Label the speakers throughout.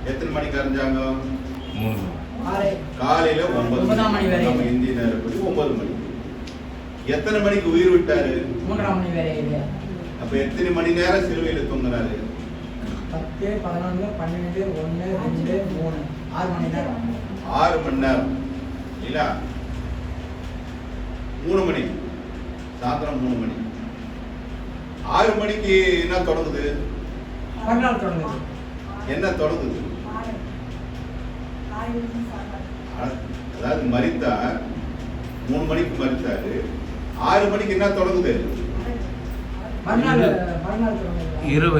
Speaker 1: எத்தனை மணிக்கு அறிஞ்சாங்க? காலையில 9
Speaker 2: மணி வரை.
Speaker 1: நம்ம இந்திய நேரப்படி 9 மணி. எத்தனை மணிக்கு உயிர் விட்டாரு?
Speaker 2: 3 மணி வரை.
Speaker 1: அப்ப எத்தனை மணி நேரம் சிலுவையில தொங்குறாரு?
Speaker 2: 10, 11, 12, 1, 2, 3, 6 மணி நேரம்.
Speaker 1: 6 மணி நேரம் இல்ல? 3 மணி, சாயந்தரம் 3 மணி. 6 மணிக்கு என்ன தொடங்குது?
Speaker 2: மறுநாள் தொடங்குது.
Speaker 1: என்ன தொடங்குது? அதாவது மரித்தார் 3 மணிக்கு மரித்தாரு. 6 மணிக்கு என்ன தொடங்குது?
Speaker 2: மறுநாள் தொடங்குது. இரவு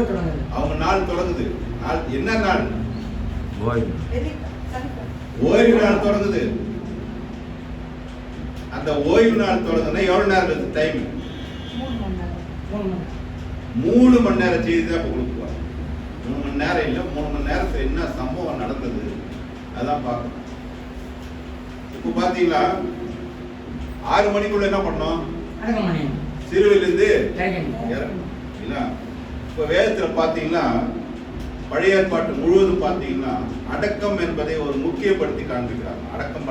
Speaker 2: தொடங்குது.
Speaker 1: அவங்க நாள் தொடங்குது. நாள் என்ன நாள்?
Speaker 3: ஓய்வு
Speaker 1: ஓய்வு நாள் தொடங்குது. அந்த ஓய்வு நாள் தொடங்குதுன்னா எவ்வளவு நேரம் இருக்கு டைம்? 3 மணி நேரம் செய்தி தான் இப்ப கொடுக்குவாங்க. 3 மணி நேரம் இல்லை, 3 மணி நேரத்துல என்ன சம்பவம் நடந்தது அதான் பார்க்கணும். இப்ப பாத்தீங்களா 6 மணிக்குள்ள என்ன பண்ணோம்? சிறுவிலிருந்து இறங்கணும் இல்ல? இப்ப வேதத்துல பாத்தீங்கன்னா பழைய ஏற்பாட்டு முழுவதும் பாத்தீங்கன்னா அடக்கம் என்பதை ஒரு முக்கியப்படுத்தி காண்பிக்கிறாங்க. அடக்கம்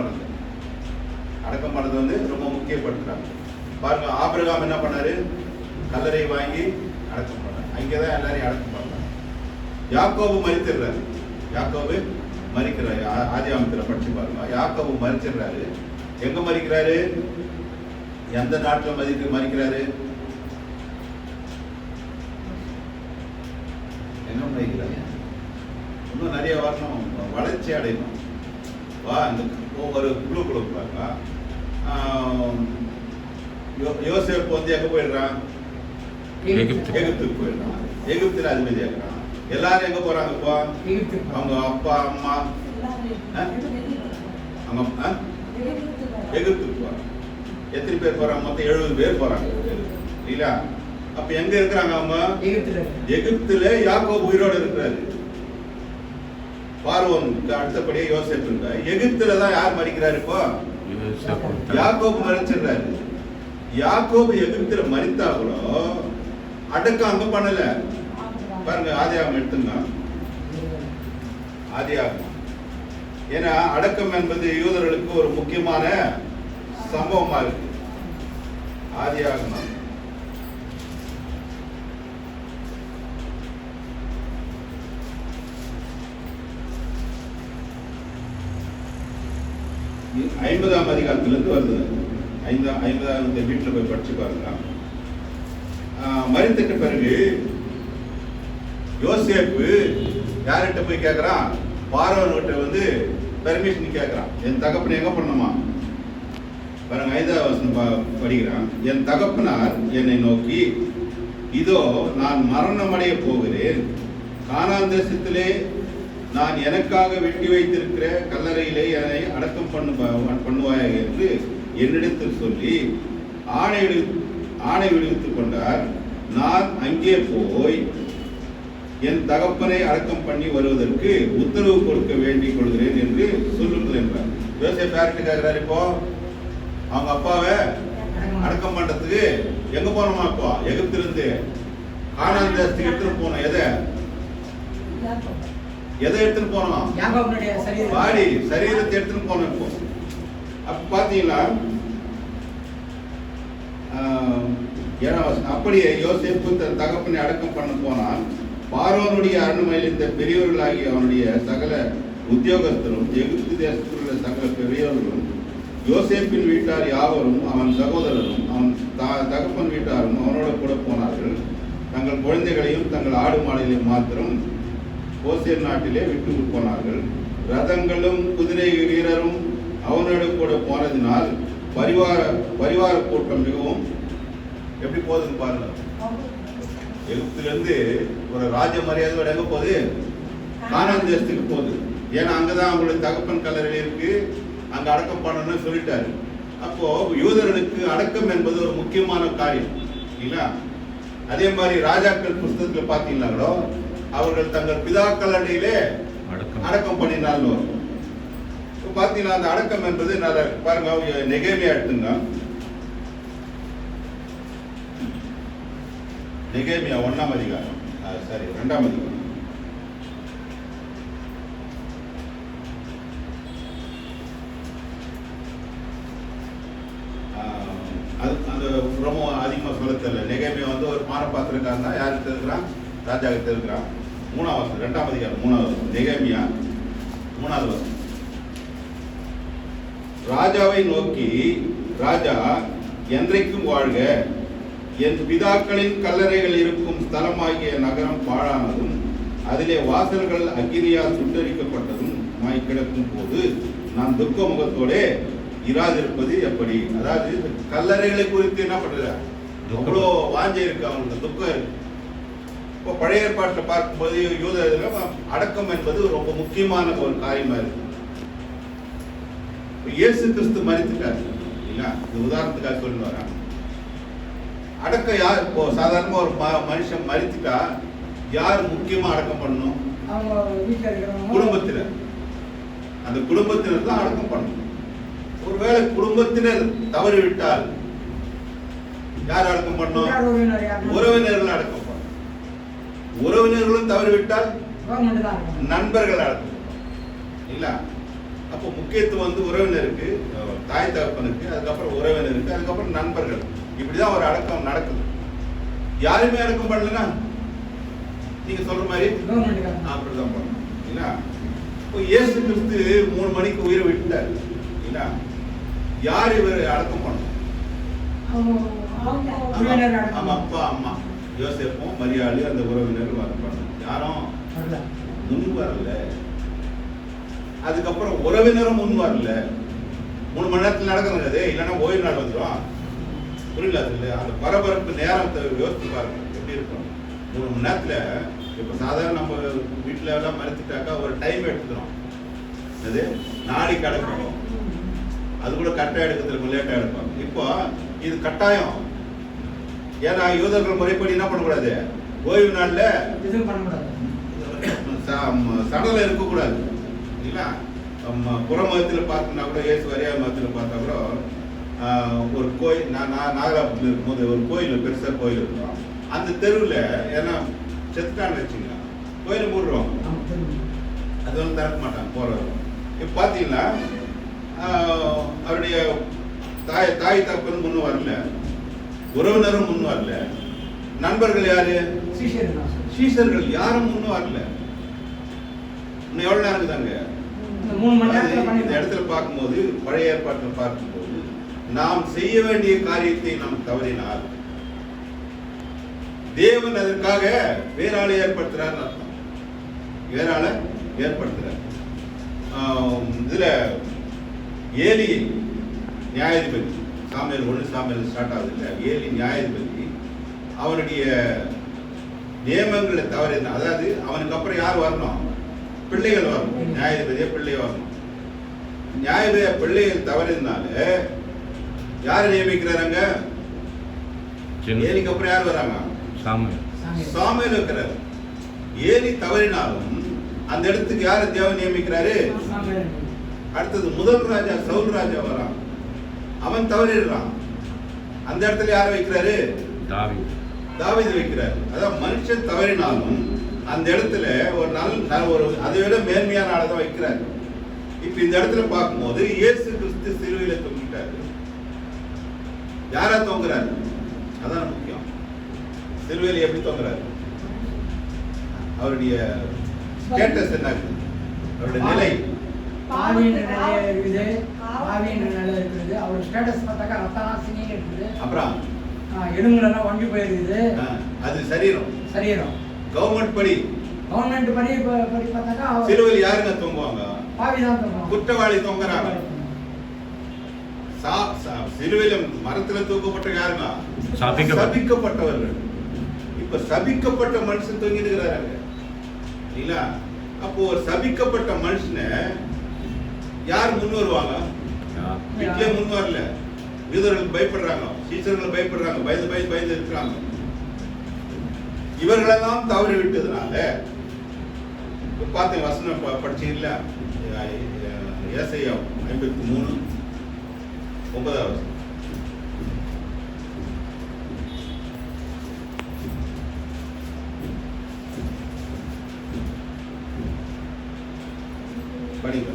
Speaker 1: பண்ணது வந்து ரொம்ப முக்கியப்படுத்துறாங்க. பாருங்க, ஆபிரகாம் என்ன பண்ணாரு? கல்லறை வாங்கி அடக்கம் பண்ணாரு. அங்கேதான் எல்லாரையும் அடக்கம் பண்ணாரு. யாக்கோபு மரித்திடுறாரு. ஆதியாமத்துல படிச்சு பாருங்க. யாக்கோபு மரிச்சிடுறாரு. எங்க மரிக்கிறாரு? எந்த நாட்டுல மரிக்கிறாரு? என்ன மரிக்கிறாரு? இன்னும் நிறைய வரணும், வளர்ச்சி அடையணும். இந்த ஒவ்வொரு குழு பாருங்க. யோசேப்பு வந்து எங்க போயிடுறான்? எகிப்துக்கு போயிடுறான். எகிப்துல அதிபதியாக்குறான். எல்லாரும் எங்க போறாங்க இப்போ? அவங்க அப்பா அம்மா எகிப்துக்கு போறாங்க. எத்தனை பேர் போறாங்க? மொத்தம் 70 பேர் போறாங்க இல்லையா? அப்ப எங்க இருக்கிறாங்க அவங்க? எகிப்துல யாக்கோபு உயிரோடு இருக்கிறாரு. பார்வோனுக்கு அடுத்தபடியே யோசேப்பு இருக்காரு. எகிப்துல தான் யார் மரிக்கிறாரு? இப்போ யாக்கோபு மரிச்சிடுறாரு. யாக்கோபு எகிப்துல மரித்தா கூட அடக்கம் அங்க பண்ணல. பாருங்க, ஆதியாகமம் எடுத்துங்க. ஆதியாகமம். ஏன்னா அடக்கம் என்பது யூதர்களுக்கு ஒரு முக்கியமான சம்பவமா இருக்கு. ஆதியாகமம் 50ஆம் அதிகாரத்திலிருந்து வருது. 50ஆம் வீட்டில் போய் படிச்சு பாருங்க. மரித்துட்ட பிறகு யோசேப்பு யார்கிட்ட போய் கேட்கிறான்? பார்வோன்கிட்ட வந்து பெர்மிஷன் கேட்கிறான். என் தகப்பனை எங்க பண்ணுமா? பாருங்க, 5ஆம் வசனம் படிக்கிறான். என் தகப்பனார் என்னை நோக்கி, இதோ நான் மரணமடைய போகிறேன். கானான் தேசத்திலே நான் எனக்காக வெட்டி வைத்திருக்கிற கல்லறையிலே என்னை அடக்கம் பண்ணுவாய் என்று என்னிடத்தில் சொல்லி ஆணை விடுவித்துக் கொண்டார். நான் அங்கே போய் என் தகப்பனை அடக்கம் பண்ணி வருவதற்கு உத்தரவு கொடுக்க வேண்டிக் கொள்கிறேன் என்று சொல்லுங்கள் என்றார். யோசேப்பு யார்கிட்ட கேட்கிறார்? இப்போ அவங்க அப்பாவை அடக்கம் பண்றதுக்கு எங்க போனோமா? இப்போ எகிப்திலிருந்து கானான் தேசத்துக்கு எடுத்துட்டு போனோம். எதை எடுத்துட்டு போனோம்? பாடி சரீரத்தை எடுத்துட்டு போனோம். இப்போ அப்ப பாத்தீங்களா, அப்படியே யோசேப்பு தன் தகப்பனை அடக்கம் பண்ண போனால் பார்வோனுடைய அரண்மனையில் இந்த பெரியவர்களாகிய அவனுடைய சகல உத்தியோகஸ்தரும் எகிப்து தேசத்தில் உள்ள சகல பெரியவர்களும் யோசேப்பின் வீட்டார் யாவரும் அவன் சகோதரரும் அவன் தகப்பன் வீட்டாரும் அவனோட கூட போனார்கள். தங்கள் குழந்தைகளையும் தங்கள் ஆடு மாடுகளையும் மாத்திரம் கோசேர் நாட்டிலே விட்டு போனார்கள். ரதங்களும் குதிரை வீரரும் அவனோட கூட போனதினால் பரிவார கூட்டம் மிகவும் எப்படி போகுதுன்னு பாருங்க. எகிப்துல இருந்து ஒரு ராஜ மரியாதையோட எங்க போகுது? கானான் தேசத்துக்கு போகுது. ஏன்னா அங்கதான் அவங்களுடைய தகப்பன் கல்லறை இருக்கு, அங்க அடக்கம் பண்ணணும்னு சொல்லிட்டாரு. அப்போ யூதர்களுக்கு அடக்கம் என்பது ஒரு முக்கியமான காரியம் இல்ல? அதே மாதிரி ராஜாக்கள் புஸ்தகத்துல பாத்தீங்கன்னாங்களோ அவர்கள் தங்கள் பிதாக்கள் அண்டையிலே அடக்கம் பண்ணினாலும் பாத்தீங்கன்னா அந்த அடக்கம் என்பது பாருங்க. நெகேமியா எடுத்துங்க. நெகேமியா 1ஆம் அதிகாரம், 2ஆம் அதிகாரம். காப்பாற்றுறதுக்காக யாருக்கு இருக்கிறான்? ராஜாவுக்கு இருக்கிறான். 3ஆம் வசனம், 2ஆம் அதிகாரம் 3ஆவது வசனம், நெகேமியா 3வது வசனம். ராஜாவை நோக்கி, ராஜா என்றைக்கும் வாழ்க, என் பிதாக்களின் கல்லறைகள் இருக்கும் ஸ்தலமாகிய நகரம் பாழானதும் அதிலே வாசல்கள் அக்கினியால் சுட்டரிக்கப்பட்டதும் கிடக்கும் போது நான் துக்க முகத்தோடே இராதிருப்பது எப்படி? அதாவது கல்லறைகளை குறித்து என்ன பண்ற, எவ்வளோ வாஞ்சை இருக்கு, அவங்களுக்கு துக்கம் இருக்கு. இப்போ பழைய ஏற்பாட்டில் பார்க்கும்போது யூத அடக்கம் என்பது ரொம்ப முக்கியமான ஒரு காரியமா இருக்கு. இயேசு கிறிஸ்து மரித்துட்டார் இல்லைங்களா? இது உதாரணத்துக்காக சொல்லி வராங்க. அடக்கம் யார்? இப்போ சாதாரணமா ஒரு மனுஷன் மரித்துட்டா யார் முக்கியமா அடக்கம் பண்ணணும்?
Speaker 2: அவங்க வீட்டில் இருக்கிறவங்க,
Speaker 1: குடும்பத்தினர். அந்த குடும்பத்தினர் தான் அடக்கம் பண்ணணும். ஒருவேளை குடும்பத்தினர் தவறிவிட்டால் யார் அடக்கம் பண்ணணும்? உறவினர்கள் அடக்கம் பண்ணணும். உறவினர்களும் தவறிவிட்டால் நண்பர்கள் அடக்கம் பண்ணணும் இல்ல? அப்போ முக்கியத்துவம் உறவினருக்கு, தாய் தகப்பனுக்கு, அதுக்கப்புறம் உறவினருக்கு, அதுக்கப்புறம் நண்பர்கள். இப்படிதான் ஒரு அடக்கம் நடக்குது. யாருமே அடக்கம் பண்ணலன்னா நீங்க சொல்ற மாதிரி அப்படிதான் பண்ணணும் இல்ல? இப்போ இயேசு கிறிஸ்து 3 மணிக்கு உயிரை விட்டார் இல்ல? யார் இவர் அடக்கம் பண்ணணும்? அப்பா அம்மா யோசேப்பும் மரியாதை அந்த உறவினர்கள் வரணும். யாரும் முன் வரல. அதுக்கப்புறம் உறவினரும் முன் வரல. 3 மணி நேரத்தில் நடக்குதுங்க அது, இல்லைன்னா ஓய்வு நாள் வந்துடும். புரியல? அந்த பரபரப்பு நேரத்தை யோசித்து பாருங்க எப்படி இருக்கும். 3 மணி நேரத்துல இப்ப சாதாரண நம்ம வீட்டுல எல்லாம் மறைச்சிட்டாக்கா ஒரு டைம் எடுத்துக்கிறோம். அது நாளைக்கு அடக்கணும், அது கூட கட்டாயம் எடுக்கிறதுக்கு லேட்டா எடுப்பாங்க. இப்போ இது கட்டாயம். ஏன்னா யூதர்கள் முறைப்படி என்ன பண்ணக்கூடாது, ஓய்வு நாள்ல சடல இருக்கக்கூடாது இல்ல? புற மதத்தில் பார்த்தோம்னா கூட, இயேசு வரையா மதத்தில் பார்த்தா கூட ஒரு கோயில், நான் நாகலாபுரத்தில் இருக்கும்போது ஒரு கோயில், பெருசா கோயில் இருக்கும். அந்த தெருவில் ஏன்னா செத்துட்டான்னு வச்சுங்க, கோயிலை மூடுறோம், அது வந்து திறக்க மாட்டாங்க போறவங்க. இப்போ பார்த்தீங்கன்னா அவருடைய தாய் தகப்பன் முன்னும் வரல, உறவினரும் முன்னும் வரல, நண்பர்கள் யாரு, சீஷர்கள் யாரும் முன்னும் வரல. இன்னும் எவ்வளவு நேரம் இருக்குதாங்க? இந்த இடத்துல பார்க்கும்போது, பழைய ஏற்பாட்டில் பார்க்கும்போது, நாம் செய்ய வேண்டிய காரியத்தை நாம் தவறினால் தேவன் அதற்காக வேற ஆளை ஏற்படுத்துறார் அர்த்தம். வேற ஆளை ஏற்படுத்துறார். இதுல ஏலி நியாயாதிபதி, சாமுவேல் 1 சாமுவேல் ஸ்டார்ட் ஆகுது இல்ல? ஏலி நியாயாதிபதி அவனுடைய நியமங்களை தவறினான். அதாவது அவனுக்கு அப்புறம் யார் வரணும்? பிள்ளைகள் வரணும். நியாயாதிபதியா பிள்ளை வரணும். நியாயாதிபதியா பிள்ளைகள் தவறினால யாரை நியமிக்கிறாங்க? ஏலிக்கு அப்புறம் யார் வராங்க? சாமுவேல் இருக்கிறார். ஏலி தவறினாலும் அந்த இடத்துக்கு யார தேவன் நியமிக்கிறாரு? அடுத்தது முதல் ராஜா சவுல் ராஜா வரான், அவன் தவறிடுறான். அந்த இடத்துல யார வைக்கிறாரு? தாவீது வைக்கிறாரு. அதான் மனுஷன் தவறினாலும் அந்த இடத்துல ஒரு அதை விட மேன்மையான ஆளை தான் வைக்கிறாரு. இப்ப இந்த இடத்துல பார்க்கும்போது இயேசு கிறிஸ்து சிலுவையில தொங்கிட்டாரு. யாரா தொங்குறாரு? அதான் முக்கியம். சிலுவையில எப்படி தொங்குறாரு? அவருடைய ஸ்டேட்டஸ் என்ன? அவருடைய நிலை அப்புறம்
Speaker 2: எலும்புலாம் வண்டி போயிருக்குது.
Speaker 1: அது சரீரம். கவர்மெண்ட் படி பார்த்தாக்கா சிலுவையில் யாருங்க தொங்குவாங்க? குற்றவாளி தொங்குறாங்க. சிலுவையில மரத்துல தூக்கப்பட்ட யாருங்க? சபிக்கப்பட்டவர்கள். இப்ப சபிக்கப்பட்ட மனுஷன் தொங்கிருக்கிறாங்க இல்ல? அப்போ ஒரு சபிக்கப்பட்ட மனுஷனை யார் முன் வருவாங்க? வீட்டிலே முன் வரல. யூதர்கள் பயப்படுறாங்க, சீசர்கள் பயப்படுறாங்க, பயந்து இருக்கிறாங்க. இவர்களெல்லாம் தவறி விட்டதுனால பார்த்தீங்க, வசனம் படிச்சீங்கல்ல, ஏசாயா 53:9. படிங்க.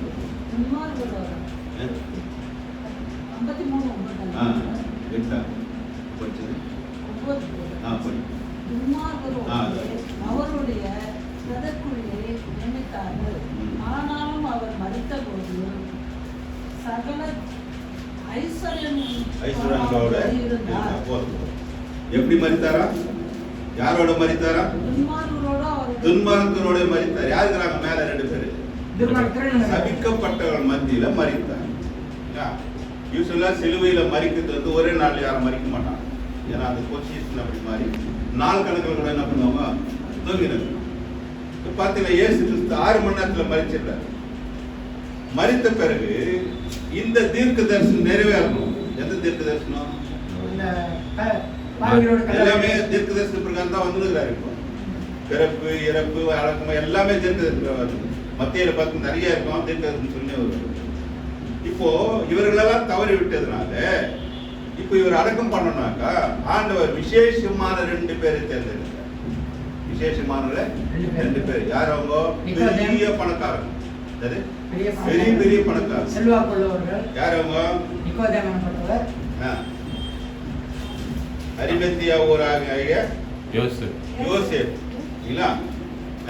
Speaker 3: துன்மார்க்கரோடு அவருடைய சதக்குழியை நியமித்தார்கள். ஆனாலும் அவர் மரித்தபோது சகல
Speaker 1: ஐஸ்வர்யங்களோட
Speaker 3: இருந்தார்.
Speaker 1: எப்படி மரித்தாரா? யாரோட மரித்தாரா? துன்மார்க்கரோட மரித்தார். யாருக்குறாங்க மேல 2 பேரு? சபிக்கப்பட்டவர்கள் மத்தியில மரித்தார். யூஸ்வலா சிலுவையில மரிக்கிறது வந்து ஒரே நாள் யாரும் மரிக்க மாட்டாங்க. ஏன்னா அந்த பொசிஷன் அப்படி மாறி நாள் கணக்கில் கூட என்ன பண்ணுவாங்க, தூங்கினது. பார்த்தீங்கன்னா இயேசு கிறிஸ்து 6 மணி நேரத்துல மரிச்சிடுறாரு. மரித்த பிறகு இந்த தீர்க்க தரிசனம் நிறைவேறணும். எந்த தீர்க்க தரிசனம்? எல்லாமே தீர்க்க தரிசன பிரகாரம் தான் வந்துருக்கிறாரு. இப்போ பிறப்பு, இறப்பு, அடக்கம் எல்லாமே தீர்க்க தரிசனம். மத்தியில பார்த்து நிறைய இருக்கும் தீர்க்க தரிசனம் சொல்லி வருவார். இப்போ இவர்களெல்லாம் தவறி விட்டதுனால இப்போ இவர் அடக்கம் பண்ணனாக்கா ஆண்டவர் விசேஷமான 2 பேரை தேர்ந்தெடுத்தார். விசேஷமான 2 பேர். யார் அவங்க? பெரிய பணக்காரங்க. பெரிய பணக்காரங்க,
Speaker 2: செல்வாக்குள்ளவர்கள்.
Speaker 1: யார் அவங்க?
Speaker 2: நிக்கோதேமன்பட்டவர்,
Speaker 1: அரிமத்தியா ஊராகிய யோசேப். இல்ல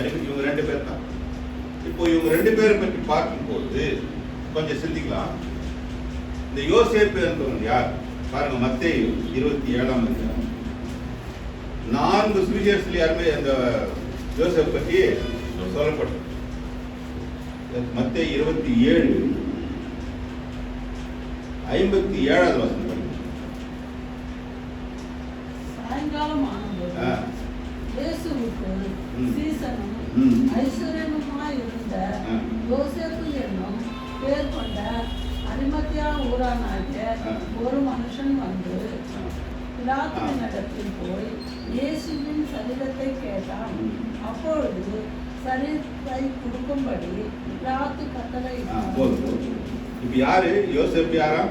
Speaker 1: இவங்க 2 பேர் தான். இப்போ இவங்க 2 பேரை பற்றி பார்க்கும்போது கொஞ்சம் சிந்திக்கலாம். இந்த யோசேப்பு என்பவன் யார் பாருங்க. மத்தேயு 27ஆம் அதிகாரம் 4 சுவிசேஷத்துல யாருமே அந்த யோசேப் பற்றி சொல்லப்பட்டது. மத்தேயு 27 57வது வசனம் படிங்க.
Speaker 3: சாயங்காலம் ஆனபோது இயேசுவுக்கு சீசனும் ஐஸ்வர்யனுமாய் இருந்த யோசேப்பு என்னும் பேர் கொண்ட அரிமத்தியா ஊரானாகிய ஒரு மனுஷன் வந்து பிலாத்துவினிடத்தில் போய் இயேசுவின் சரீரத்தை கேட்டான். அப்பொழுது சரீரத்தை கொடுக்கும்படி பிலாத்து கட்டளையிட்டான்.
Speaker 1: இப்ப யாரு யோசேப்பு? யாரா?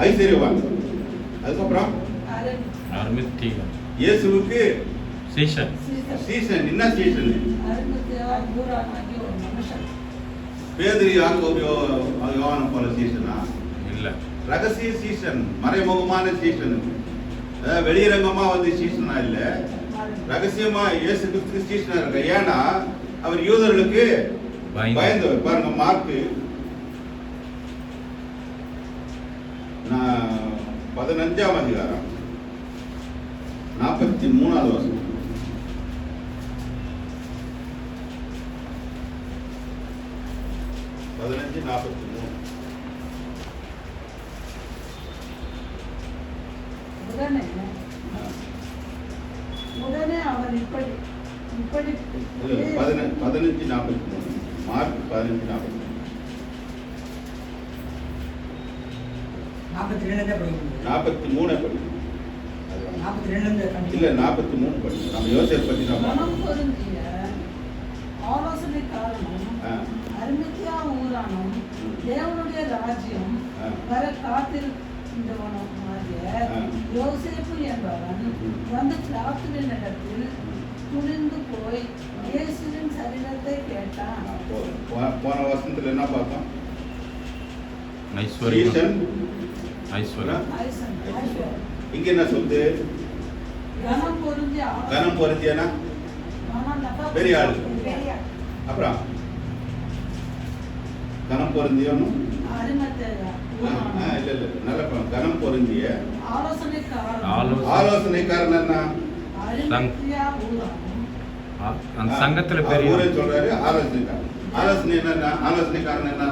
Speaker 1: ஐஸ்வர்யவான். அதுக்கப்புறம் இயேசுவுக்கு சீசன். என்ன சீசன்?
Speaker 3: அரிமத்தியா ஊரானாகிய ஒரு மனுஷன்.
Speaker 1: பேதுரு, யாக்கோபு, யோவான் போல சீசனா இல்ல. ரகசிய சீசன், மறைமுகமான சீசன். வெளியரங்கமா வந்து சீசனா இல்ல, ரகசியமா இயேசு கிறிஸ்து சீசனா இருக்க. ஏன்னா அவர் யூதர்களுக்கு பயந்தவர். பாருங்க மார்க்கு 15ஆம் அதிகாரம் 43வது வசனம். 15:43.
Speaker 3: உடனே அவர் இப்படி
Speaker 1: 15:43. மார்க் 15:43. 43 படிக்கணும். இல்ல 43 படிக்கணும். நம்ம யோசேப்பு பத்தி
Speaker 3: ஆலோசனைக்காரனும் அரிமத்தியா ஊரானும் தேவனுடைய ராஜ்யம் வர காத்திருந்தவனுமாகிய யோசேப்பு என்பவன் வந்து பிலாத்துவினிடத்தில் துணிந்து போய் இயேசுவின் சரீரத்தை கேட்டான்.
Speaker 1: போன வருஷத்துல என்ன பார்த்தோம்? இங்க என்ன சொல்லுது? கனம் பொருந்தியனா பெரிய ஆளு. அப்புறம் கனம் பொருந்தியனும் இல்ல நல்ல கனம் பொருந்திய ஆலோசனைக்காரன் என்ன?
Speaker 4: சங்கத்துல பெரிய
Speaker 1: சொல்றாரு ஆலோசனைக்காரன். ஆலோசனை என்ன? ஆலோசனைக்காரன் என்ன?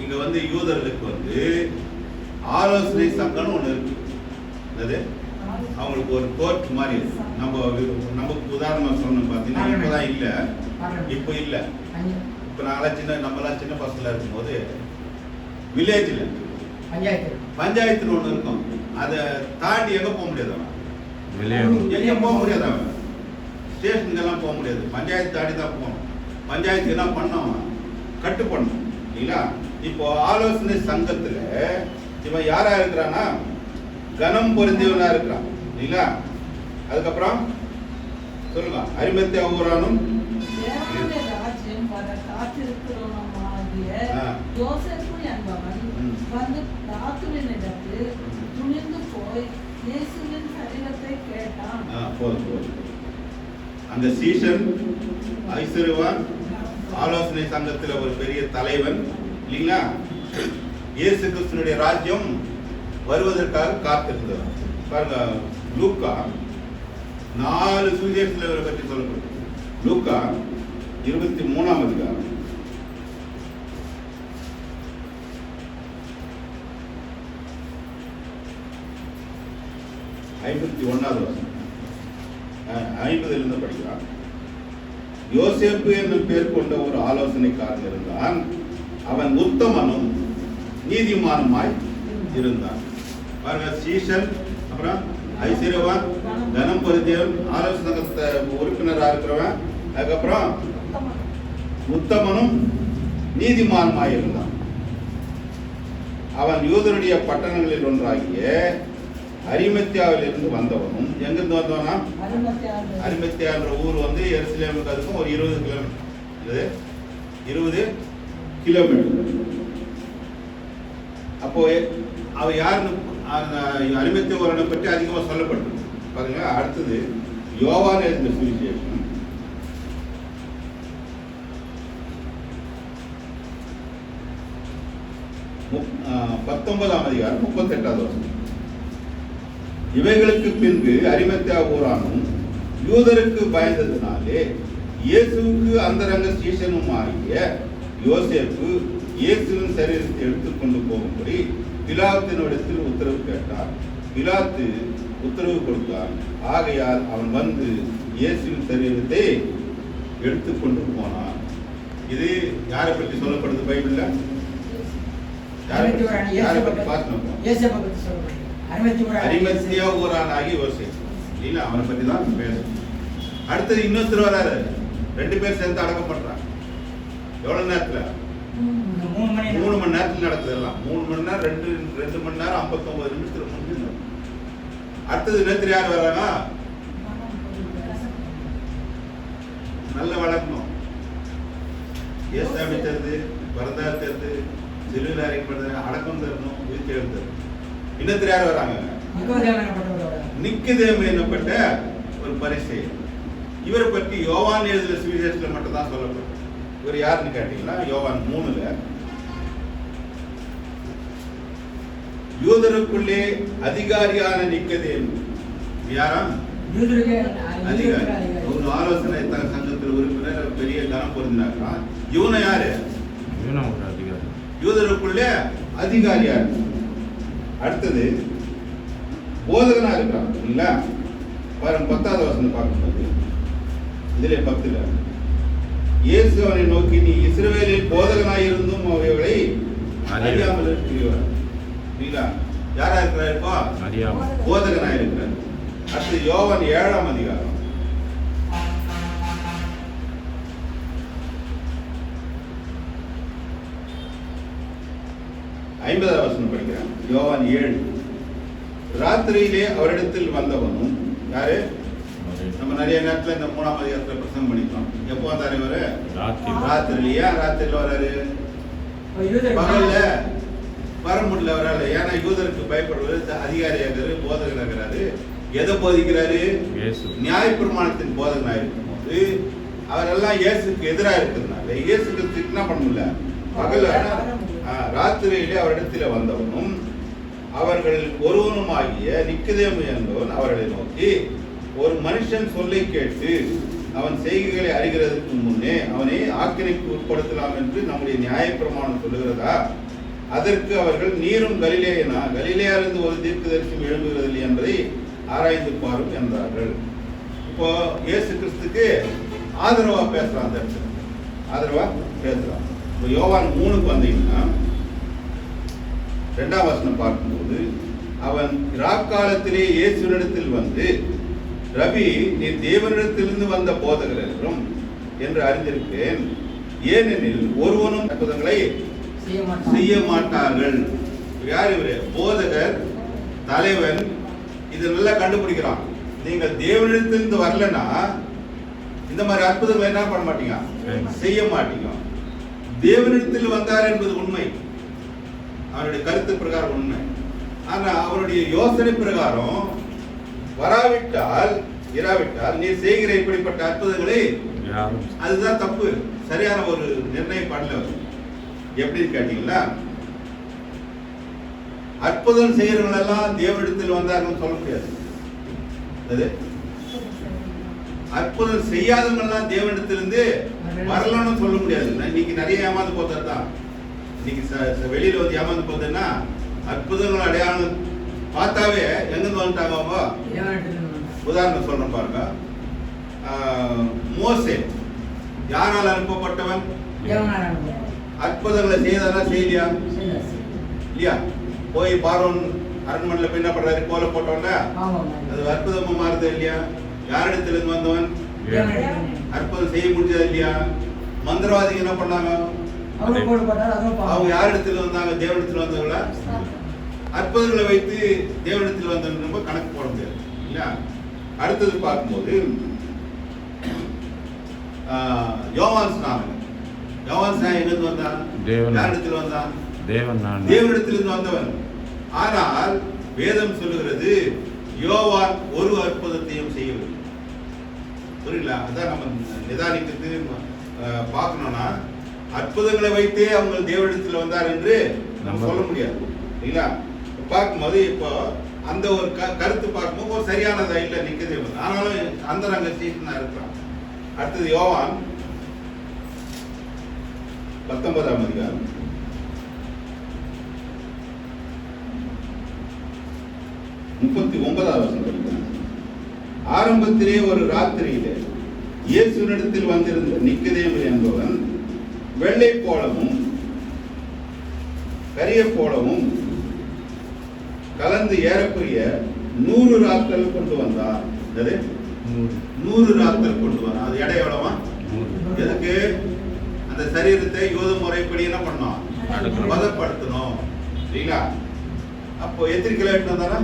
Speaker 1: இங்க வந்து யூதர்களுக்கு வந்து ஆலோசனை சங்கம்னு ஒண்ணு இருக்கு. அது அவங்களுக்கு ஒரு கோர்ட் மாதிரி. நமக்கு உதாரணமா சொன்னோம் பார்த்தீங்கன்னா இப்பதான் இல்ல, இப்போ இல்ல. இப்ப நம்மளாம் சின்ன பசங்களா இருக்கும்போது வில்லேஜ்ல பஞ்சாயத்துல ஒண்ணு இருக்கும். அதை தாண்டி எங்க போக முடியாது, எங்க போக முடியாது. அவன் ஸ்டேஷனுக்கு எல்லாம் போக முடியாது, பஞ்சாயத்து தாண்டி தான் போகணும். பஞ்சாயத்து என்ன பண்ணோம்? கட்டு பண்ணணும் இல்லைங்களா? இப்போ ஆலோசனை சங்கத்துல இவன் யாரா இருக்கிறான்னா கனம் பொருந்தியவனா இருக்கிறான் இல்லைங்களா? அதுக்கப்புறம் சொல்லுங்க. அரிமத்தியா ஊரானும்
Speaker 3: யோசேப்பு என்பவன் வந்து பிலாத்துவினிடத்தில் துணிந்து போய் இயேசுவின் சரீரத்தை கேட்டான்.
Speaker 1: போதும். அந்த சீஷன் ஐஸ்வர்யவான், ஆலோசனை சங்கத்தில் ஒரு பெரிய தலைவன் இல்லைங்களா? இயேசு கிறிஸ்துனுடைய ராஜ்யம் வருவதற்காக காத்திருந்தவர். பாருங்க, லூக்கா 4 சுவிசேஷத்தில் இவரை பற்றி சொல்லப்படும். லூக்கா 23ஆம் அதிகாரம் 51வது வசனம் 50 படிக்கிறான். யோசேப்பு என்னும் பேர் கொண்ட ஒரு ஆலோசனைக்காரன் இருந்தான். அவன் உத்தமனும் நீதிமானுமாய் இருந்தான். பாருங்க, சீஷன், அப்புறம் ஐஸ்வர்யவான், தனம் பொருந்தியவன், ஆலோசனை உறுப்பினராக இருக்கிறவன், அதுக்கப்புறம் உத்தமனும் நீதிமானுமாய் இருந்தான். அவன் யூதருடைய பட்டணங்களில் ஒன்றாகிய அரிமத்தியாவில் இருந்து வந்தவனும். எங்கிருந்து வந்தவனா? அரிமத்தியான்ற ஊர் வந்து எருசலேமுக்கு அதுக்கும் ஒரு 20 கிலோமீட்டர். 20 கிலோமீட்டர். அப்போ அவ யாருன்னு அரிமத்தியவரனை பற்றி அதிகமாக சொல்லப்பட்டிருக்கு. பாருங்க, அடுத்தது யோவான் எழுதின சுவிசேஷம் 19ஆம் அதிகாரம் 38வது வசனம். இவைகளுக்கு பின்பு அரிமத்தியா ஊரானும் யூதருக்கு பயந்ததினாலே இயேசுவுக்கு அந்தரங்க சீஷனும் ஆகிய யோசேப்பு இயேசுவின் சரீரத்தை எடுத்துக்கொண்டு போகும்படி பிலாத்தினிடத்தில் உத்தரவு கேட்டார். பிலாத்து உத்தரவு கொடுத்தார். ஆகையால் அவன் வந்து இயேசுவின் சரீரத்தை எடுத்துக்கொண்டு போனான். இது யாரை பற்றி சொல்லப்படுது பைபிள்ல? யாரை பற்றி பார்க்கணும்? அரிமத்தியா ஊரானாகி யோசேப்பு இல்ல, அவனை பற்றி தான் பேசணும். அடுத்தது இன்னொருத்தர் வராரு. 2 பேர் சேர்ந்து அடக்கம் பண்றாங்க. எவ்வளவு நேரத்துல? 3 மணி நேரத்தில் நடக்குது. எல்லாம் 3 மணி நேரம், 2 மணி நேரம் 59 நிமிஷத்துல முடிஞ்சு. அடுத்தது நேற்று யார் வர்றாங்க? நல்ல வளர்க்கணும். ஏசாமி தருது, வரதார் தருது, சிலுவையில் அறைக்கப்படுறது, அடக்கம் தரணும், வீட்டு எழுதுறது. இன்னொருத்தர் யார் வராங்க? நிக்கதேமு என்னப்பட்ட ஒரு பரிசேயர். இவரை பற்றி யோவான் எழுதின சுவிசேஷத்துல மட்டும் தான் சொல்லப்படும். இவர் யாருன்னு கேட்டீங்கன்னா, யோவான் 3ல யூதருக்குள்ளே அதிகாரியான நிக்கதேமு. யாரா? அதிகாரி. ஒரு ஆலோசனை சங்கத்தில் உறுப்பினர், பெரிய கனம் பொருந்தினாரா. இவனை யாரு? யூதருக்குள்ளே அதிகாரியா. அடுத்தது போதகனா இருக்கிறான் இல்ல. பாருங்க, 10வது வசனம் பார்க்கும்போது இதுல 10ல இயேசு அவனை நோக்கி, நீ இஸ்ரவேலில் போதகனாய் இருந்தும் அவைகளை அறியாமல் இருக்கிறார். யாரா இருக்கிறார்? இப்போ போதகனாய் இருக்கிறார். அடுத்து யோவான் 7ஆம் அதிகாரம் 50வது வசனம் படிக்கிறேன். யோவான் 7. ராத்திரியிலே அவரிடத்தில் வந்தவனும். யாரு? நம்ம நிறைய நேரத்தில் இந்த 3ஆம் அதிகாரத்தில் பிரசங்கம் பண்ணிக்கலாம். எப்போ வந்தாரு இவரு? ராத்திரிலையா? ராத்திரில வராரு, பகல்ல வர முடியல வராது. ஏன்னா யூதருக்கு பயப்படுவது அதிகாரியாகிறாரு, போதகனாகிறாரு. எதை போதிக்கிறாரு? நியாயப்பிரமாணத்தின் போதகனாக இருக்கும் போது அவரெல்லாம் இயேசுக்கு எதிராக இருக்கிறதுனால இயேசு கிறிஸ்துக்கு என்ன பண்ண முடியல? பகல் ராத்திரியிலே அவரிடத்தில் வந்தவனும் அவர்கள் ஒருவனுமாகிய நிக்கதேமு என்பவன் அவர்களை நோக்கி, ஒரு மனுஷன் சொல்லை கேட்டு அவன் செய்கைகளை அறிகிறதுக்கு முன்னே அவனை ஆக்கினைக்கு உட்படுத்தலாம் என்று நம்முடைய நியாயப்பிரமாணம் சொல்லுகிறதா? அதற்கு அவர்கள், நீரும் கலிலேயனா? கலிலேயிலிருந்து ஒரு தீர்க்கதரிசி எழும்புகிறதில்லை என்பதை ஆராய்ந்து பாரும் என்றார்கள். இப்போ இயேசு கிறிஸ்துக்கு ஆதரவா பேசுறான். அந்த இடத்துல ஆதரவா பேசுறான். இப்போ யோவான் 3க்கு வந்தீங்கன்னா 2ஆம் வசனம் பார்க்கும்போது, அவன் ராக்காலத்திலே இயேசுவினிடத்தில் வந்து, ரபி, நீ தேவனிடத்திலிருந்து வந்த போதகர் என்றும் என்று அறிந்திருக்கிறேன். ஏனெனில் ஒருவனும் அற்புதங்களை செய்ய மாட்டார்கள். யார் இவரு? போதகர், தலைவன். இது நல்லா கண்டுபிடிக்கிறான். நீங்கள் தேவனிடத்திலிருந்து வரலன்னா இந்த மாதிரி அற்புதங்களை என்ன பண்ண மாட்டீங்க? செய்ய மாட்டீங்க. தேவனிடத்தில் வந்தார் என்பது உண்மை, அவருடைய கருத்து பிரகாரம் உண்மை. ஆனா அவருடைய யோசனை பிரகாரம் இராவிட்டால் நீ செய்கிற இப்படிப்பட்ட அற்புதங்களை
Speaker 4: யாரும்
Speaker 1: அதுதான் தப்பு. சரியான ஒரு நிர்ணயம் பண்ணல. எப்படின்னு கேட்டீங்களா, அற்புதம் செய்யறவங்க எல்லாம் தேவனிடத்தில் வந்தார்கள் சொல்ல முடியாது. அது அற்புதம் செய்யாதவங்க எல்லாம் தேவனிடத்திலிருந்து வரலாம்னு சொல்ல முடியாது. இன்னைக்கு நிறைய ஏமாந்து போதான். இன்னைக்கு வெளியில வந்து ஏமாந்து போதுன்னா அற்புதங்கள் அடையாளம் பார்த்தாவே எங்கிருந்து வந்துட்டாங்க அவங்க. உதாரணம் சொல்றேன் பாருங்க. மோசே யாரால் அனுப்பப்பட்டவன்? அற்புதங்களை செய்தாரா செய்யலையா? இல்லையா? போய் பார்வோன் அரண்மனையில் போய் என்ன பண்றாரு? கோலை போட்டோம்ல, அது அற்புதமா மாறுது இல்லையா? யாரிடத்திலிருந்து வந்தவன்? அற்புதம் செய்ய முடிஞ்சது இல்லையா? மந்திரவாதிகள் என்ன பண்ணாங்க? அவங்க யாரிடத்தில் வந்தாங்க? தேவனிடத்தில் வந்தவங்களா? அற்புதங்களை வைத்து தேவனிடத்தில் வந்தவங்க நம்ம கணக்கு போட முடியாது இல்லையா? அடுத்தது பார்க்கும்போது யோவான் ஸ்நானகன் எங்கிருந்து வந்தான்? யாரிடத்தில் வந்தான்? தேவனிடத்திலிருந்து வந்தவன். ஆனால் வேதம் சொல்லுகிறது யோவான் ஒரு அற்புதத்தையும் செய்யவில்லை. புரியல? அதான் நம்ம நிதானிக்கிறது பார்க்கணும்னா அற்புதங்களை வைத்தே அவங்க தேவனிடத்தில் வந்தார் என்று நம்ம சொல்ல முடியாது இல்லைங்களா? பார்க்கும்போது இப்போ அந்த ஒரு கருத்து பார்க்கும்போது ஒரு சரியானதா இல்லை நிற்கதே. ஆனாலும் அந்த நாங்கள் சீசனா இருக்கிறோம். அடுத்தது யோவான் 19ஆம் அதிகாரம் 39வது வசனம். ஆரம்பத்திலே ஒரு ராத்திரியிலே இயேசுவினிடத்தில் வந்திருந்த நிக்கதேமு என்பவன் வெள்ளை போலவும் கரிய போலவும் கலந்து ஏறக்குரிய 100 ராத்தல் கொண்டு வந்தார். 100 ராத்தல் கொண்டு வந்தான். அது எடை எவ்வளவா? எதுக்கு? அந்த சரீரத்தை யூத முறைப்படி என்ன பண்ணோம்? பதப்படுத்தணும் சரிங்களா? அப்போ எத்தனை கிலோ எடுத்து வந்தாரா?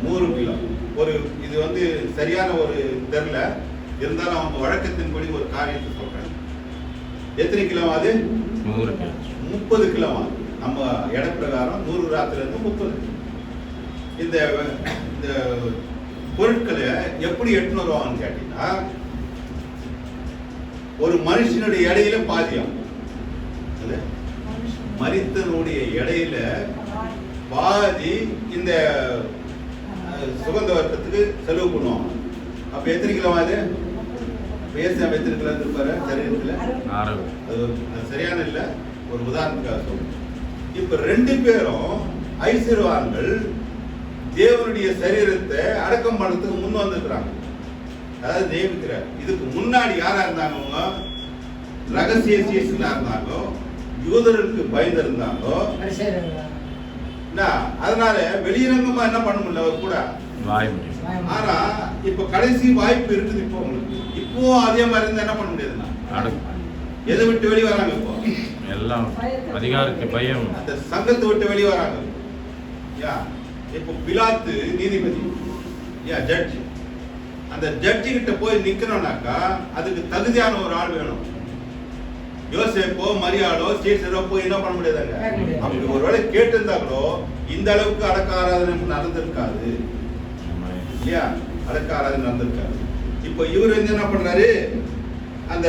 Speaker 1: 100 கிலோ. ஒரு இது வந்து சரியான ஒரு தெரியல, இருந்தாலும் அவங்க வழக்கத்தின்படி ஒரு காரியத்தை சொல்றேன். எத்தனை கிலோ? அது 30 கிலோ. நம்ம எடை பிரகாரம் 100 ராத்திரில இருந்து 30. இந்த பொருட்களை எப்படி எட்டுன்னு வருவாங்கன்னு கேட்டீங்கன்னா, ஒரு மனுஷனுடைய எடையில பாதியம், மரித்தனுடைய எடையில பாதி இந்த சுகந்த வர்க்கத்துக்கு செலவு பண்ணுவாங்க. அப்ப எத்தனை கிலோ? அது எத்தனை கிலோ இருப்பாரு சரீரத்துல? அது சரியான இல்ல, ஒரு உதாரணத்துக்காக சொல்றேன். இப்ப 2 பேரும் ஐஸ்வர்யவான்கள் தேவனுடைய சரீரத்தை அடக்கம் பண்றதுக்கு முன் வந்திருக்கிறாங்க. அதாவது நியமிக்கிறார். இதுக்கு முன்னாடி யாரா இருந்தாங்க? அவங்க ரகசிய சீசனா இருந்தாங்களோ, யூதர்களுக்கு பயந்து இருந்தாங்களோ, அதனால வெளியரங்கமா என்ன பண்ண முடியல அவர் கூட. ஆனா இப்ப கடைசி வாய்ப்பு இருக்குது. இப்போ உங்களுக்கு இப்போ அதே மாதிரி இருந்தா என்ன பண்ண முடியாதுன்னா, எதை விட்டு வெளியே வராங்க? இப்போ
Speaker 4: எல்லாம் அதிகாரத்துக்கு பயம்.
Speaker 1: அந்த சங்கத்தை விட்டு வெளியே வராங்க. இப்போ பிலாத்து நீதிபதி, ஜட்ஜி. அந்த ஜட்ஜி கிட்ட போய் நிக்கணும்னாக்கா அதுக்கு தகுதியான ஒரு ஆள் வேணும். யோசேப்போ மரியாளோ சீசரோ போய் என்ன பண்ண முடியாதாங்க. அப்படி ஒருவேளை கேட்டிருந்தாங்களோ இந்த அளவுக்கு அடக்க ஆராதனை நடந்திருக்காது இல்லையா? அடக்க ஆராதனை நடந்திருக்காது. இப்போ இவர் வந்து என்ன பண்றாரு? அந்த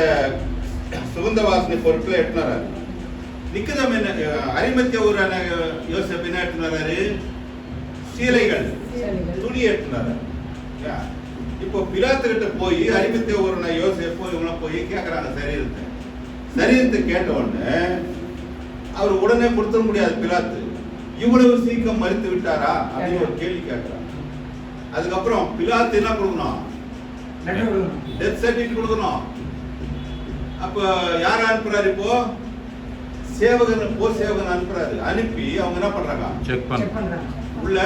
Speaker 1: சுகந்த வாசனை பொருட்களை எட்டுனாரு. நிக்கதம் என்ன அரிமத்திய ஒரு யோசேப் என்ன எட்டுனாரு? சீலைகள், துணி எட்டுனாரு. இப்போ பிலாத்து கிட்ட போய் அரிமத்திய ஒரு யோசேப்போ இவங்க போய் கேட்கறாங்க சரீரத்தை கேட்ட உடனே அவர் உடனே கொடுத்த முடியாது. பிலாத்து இவ்வளவு சீக்கிரம் மறித்து விட்டாரா அப்படின்னு ஒரு கேள்வி கேட்கிறார். அதுக்கப்புறம் பிலாத்து என்ன கொடுக்கணும்? டெத் சர்டிபிகேட் கொடுக்கணும். அப்ப யார அனுப்புறாரு? இப்போ சேவகன் சேவகன் அனுப்புறாரு. அனுப்பி அவங்க என்ன பண்றாங்க?
Speaker 4: செக் பண்றாங்க.
Speaker 1: உள்ள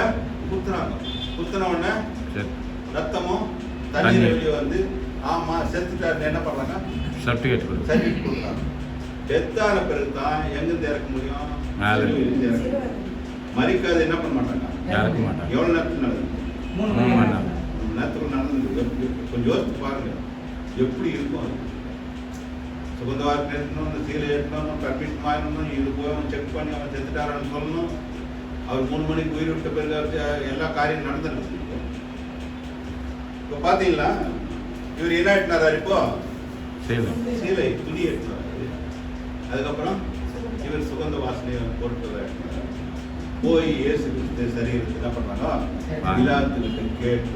Speaker 1: குத்துறாங்க. குத்துன உடனே ரத்தமும் தண்ணீர் வெளியே வந்து ஆமா செத்துட்டாரு என்ன பண்றாங்க? சர்டிபிகேட் கொடுக்குறாங்க. டெத்தான பிறகு தான் எங்கிருந்து இறக்க முடியும்? மறிக்காது என்ன பண்ண மாட்டாங்க? எவ்வளவு நேரத்துக்கு நடக்குது? 3 மணி நேரத்துக்கு நடந்து. கொஞ்சம் யோசிச்சு பாருங்க எப்படி இருக்கும். அது சுகந்தவாருக்கு ஏற்றணும், சீலை ஏற்றணும், பர்மிஷன் வாங்கணும், இது போய் அவன் செக் பண்ணி அவன் செத்துட்டாரான்னு சொல்லணும். அவர் 3 மணிக்கு உயிர் விட்ட பிறகு எல்லா காரியம் நடந்துருக்கு. இப்போ பார்த்தீங்களா இவர் என்ன எட்டினார்? இப்போ சீலை துணி எட்டினார். அதுக்கப்புறம் இவர் சுகந்த வாசனையை பொருட்களை போய் இயேசு கிறிஸ்து சரீரத்தை என்ன பண்ணாங்க? பிலாத்துக்கிட்ட கேட்டு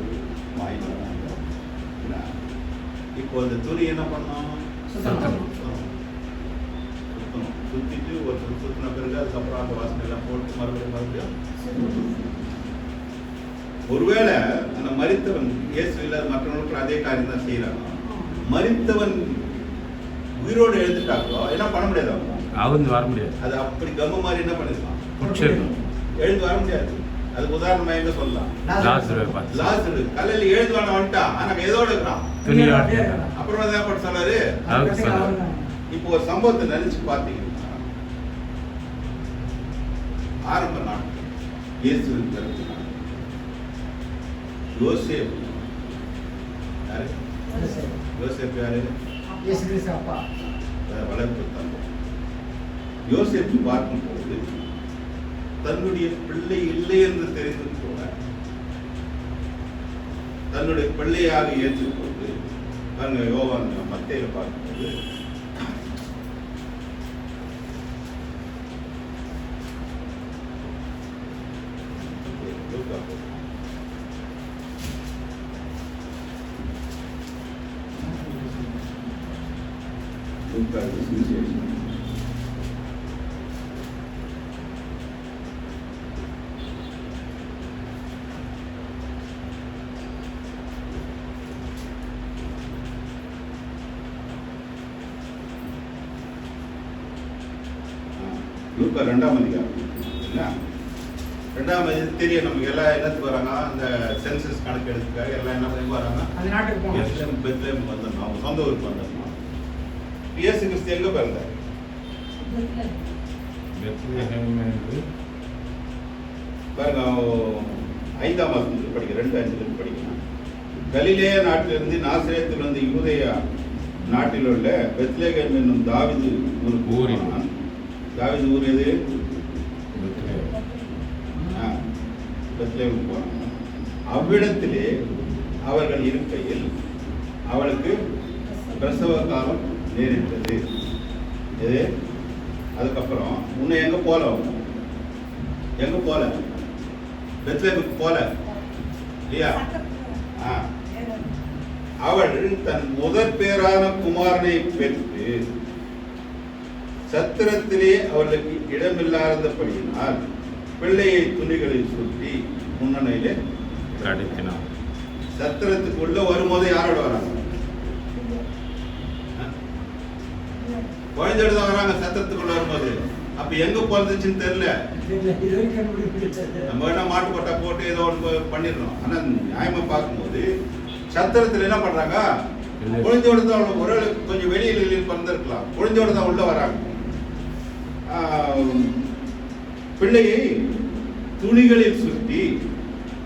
Speaker 1: வாங்கி வராங்க. இப்போ அந்த துணி என்ன பண்ணோம்? சுத்திட்டு ஒருத்தர் சுத்தின பிறகு அதுக்கப்புறம் அந்த வாசனை எல்லாம் போட்டு மறுபடியும் ஒருவேளை அந்த மரித்தவன் இயேசு இல்லாத மற்றவர்களுக்கு அதே காரியம் தான் செய்யறாங்க. மரித்தவன் உயிரோடு எழுந்துட்டாங்களோ என்ன பண்ண முடியாது, அவங்க
Speaker 4: வர முடியாது.
Speaker 1: அது அப்படி கம்ம மாதிரி என்ன பண்ணிருக்கலாம், எழுந்து வர முடியாது. அதுக்கு உதாரணமா எங்க சொல்லலாம், லாசரு கல்லையில எழுந்து வந்துட்டான், ஆனா எதோட இருக்கிறான், அப்புறம் என்ன சொன்னாரு. இப்போ ஒரு சம்பவத்தை நினைச்சு பார்த்தீங்கன்னா, ஆரம்ப நாட்கள் இயேசுவின் பிறந்த நாள், யோசேப்பு யாரு? யோசேப்பு யாரு? வளர்ப்பு தந்தை. யோசேப்பு பார்க்கும்போது தன்னுடைய பிள்ளை இல்லை என்று தெரிந்து கூட தன்னுடைய பிள்ளையாக ஏற்றுக்கொண்டு பாருங்க, யோவான் மத்தேயில பார்க்கும்போது லூக்கா 2ஆம் அதிகாரம், 2ஆம் அதிகாரம் தெரியும் நமக்கு. எல்லாம் என்னத்துக்கு வராங்க, அந்த சென்சஸ் கணக்கு எடுத்துக்காக எல்லாம் என்ன பண்ணி வராங்க, பெத்லெஹேம் வந்துடணும், அவங்க சொந்த ஊருக்கு வந்துடணும். இயேசு கிறிஸ்து எங்க பிறந்தார்? பாருங்க, 5ஆம் வசனத்தில் படிக்க 2:5 படிக்கணும். கலிலேயா நாட்டிலிருந்து நாசரேத்தில் வந்து யூதேயா நாட்டில் உள்ள பெத்லெஹேம் என்னும் தாவீது ஊருக்கு போனான். தாவீது ஊர் எது? பெத்லெஹேமுக்கு போனான். அவ்விடத்திலே அவர்கள் இருக்கையில் அவளுக்கு பிரசவ காலம் நேரிட்டது. எது? அதுக்கப்புறம் முன்ன எங்க போல பெத்லெஹேமுக்கு போல இல்லையா? அவள் தன் முதற் பேரான குமாரனை பெற்று சத்திரத்திலே அவர்களுக்கு இடமில்லாதபடியினால் பிள்ளையை துணிகளில் சுற்றி முன்னணியிலே கடத்தினார். சத்திரத்துக்கு உள்ள வரும்போது யாரோட வராங்க? குழந்தையோட தான் வராங்க சத்திரத்துக்குள்ள வரும்போது. அப்ப எங்க பிறந்துச்சுன்னு தெரியல. நம்ம வேணா மாட்டு கொட்டை போட்டு ஏதோ ஒன்று பண்ணிடணும். ஆனா நியாயமா பார்க்கும்போது சத்திரத்துல என்ன பண்றாங்க, குழந்தையோட தான், ஒரு கொஞ்சம் வெளியில பிறந்திருக்கலாம், குழந்தையோட தான் உள்ள வராங்க. பிள்ளையை துணிகளில் சுற்றி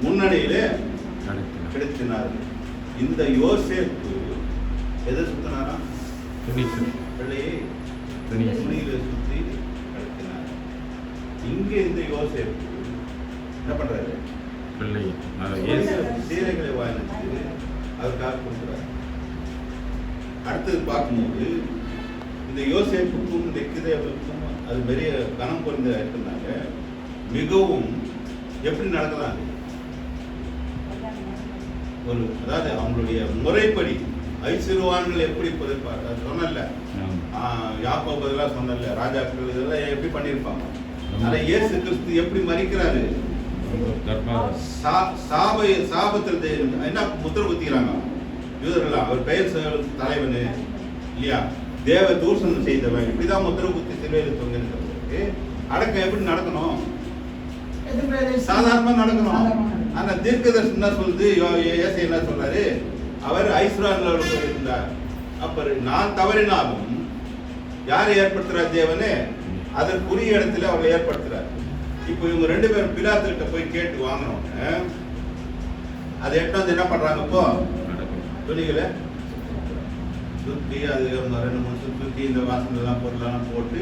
Speaker 1: முன்னணியிலே கிடத்தினார். இந்த யோசேப்பு எதை சுத்தினாரா? பிள்ளையை துணியில சுற்றி கிடத்தினார். இங்க இந்த யோசேப்பு என்ன பண்றாரு? பிள்ளை சீரைகளை வாங்கிட்டு அதுக்காக கொடுக்குறாரு. அடுத்தது பார்க்கும்போது இந்த யோசேப்புக்கும் இந்த கிதேவுக்கும் அது பெரிய கனம் பொருந்த இருக்கிறதுனால மிகவும் எப்படி நடக்கலாம், ஒரு அதாவது அவங்களுடைய முறைப்படி ஐசிறுவான்கள் எப்படி சொன்னல, யாக்கோபு இதெல்லாம் சொன்னல, ராஜாக்கள் இதெல்லாம் எப்படி பண்ணியிருப்பாங்க. ஆனா இயேசு கிறிஸ்து எப்படி மறிக்கிறாரு? சாபத்தில் என்ன முத்திர குத்திக்கிறாங்க யூதர்கள், அவர் பெயர் தலைவனு இல்லையா, தேவ தூஷணம் செய்தவன், இப்படிதான் முத்திர குத்தி சிலுவையில் தொங்கினது. அடக்கம் எப்படி நடக்கணும்? சாதாரணமா நடக்கணும். ஆனா தீர்க்கதரிசி என்ன சொல்லுது, ஏசை என்ன சொல்றாரு, அவர் ஐஸ்வர்ல இருந்தார். அப்ப நான் தவறினாலும் யாரை ஏற்படுத்துறார்? தேவனே அதற்குரிய இடத்துல அவர்களை ஏற்படுத்துறார். இப்போ இவங்க 2 பேரும் பிலாத்துக்கிட்ட போய் கேட்டு வாங்கணும். அதை எட்டாவது என்ன பண்றாங்க, இப்போ துணிகளை சுற்றி அது 2-3 சுற்றி இந்த வாசனை எல்லாம் பொருளெல்லாம் போட்டு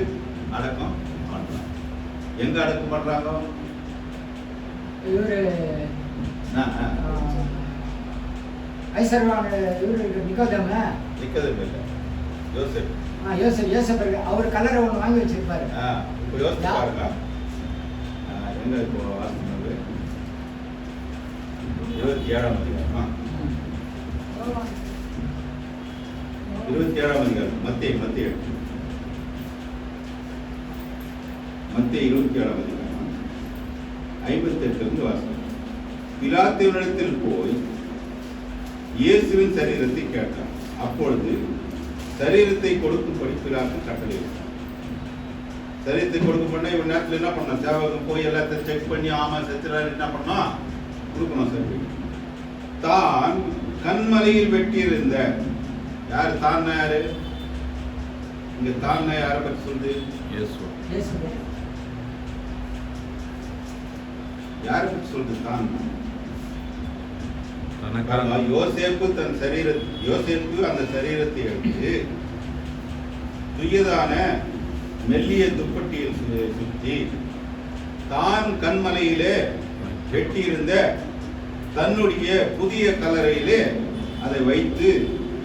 Speaker 1: அடக்கம் பண்றாங்க. எங்க அடக்கம் பண்றாங்க?
Speaker 2: இவரு
Speaker 1: ஆ, ஆ.
Speaker 2: ஐஸ்வர்வான் இவரு நிக்கோதேம
Speaker 1: நிக்கதேம் இல்லை, யோசேப்.
Speaker 2: யோசப் அவர் கலரை ஒன்று வாங்கி வச்சிருப்பாரு.
Speaker 1: இப்போ யோசிச்சு பாருங்க. எங்க இப்போ வாசிக்கிறது 27ஆம் அதிகாரம். 27ஆம் அதிகாரம் மத்தேயு 27ஆம் அதிகாரம் 58 வாசம். பிலாத்துவினிடத்தில் போய் இயேசுவின் சரீரத்தை கேட்டார். அப்பொழுது சரீரத்தை கொடுக்கும்படி பிலாத்து கட்டளையிட்டார். சரீரத்தை கொடுக்கப்பட்ட இவன் நேரத்தில் என்ன பண்ணான்? சேவகம் போய் எல்லாத்தையும் செக் பண்ணி ஆமா செத்துறாரு என்ன பண்ணா கொடுக்கணும். சரி, தான் கண்மலையில் வெட்டியிருந்த யாரு? தான் யாரு? இங்க தான் யாரை பற்றி சொல்லுது? யாரை பற்றி சொல்லுது? தான் யோசேப்பு அந்த சரீரத்தை எடுத்து துயதான மெல்லிய துப்பட்டியில் சுற்றி தான் கண்மலையிலே வெட்டியிருந்த தன்னுடைய புதிய கல்லறையிலே அதை வைத்து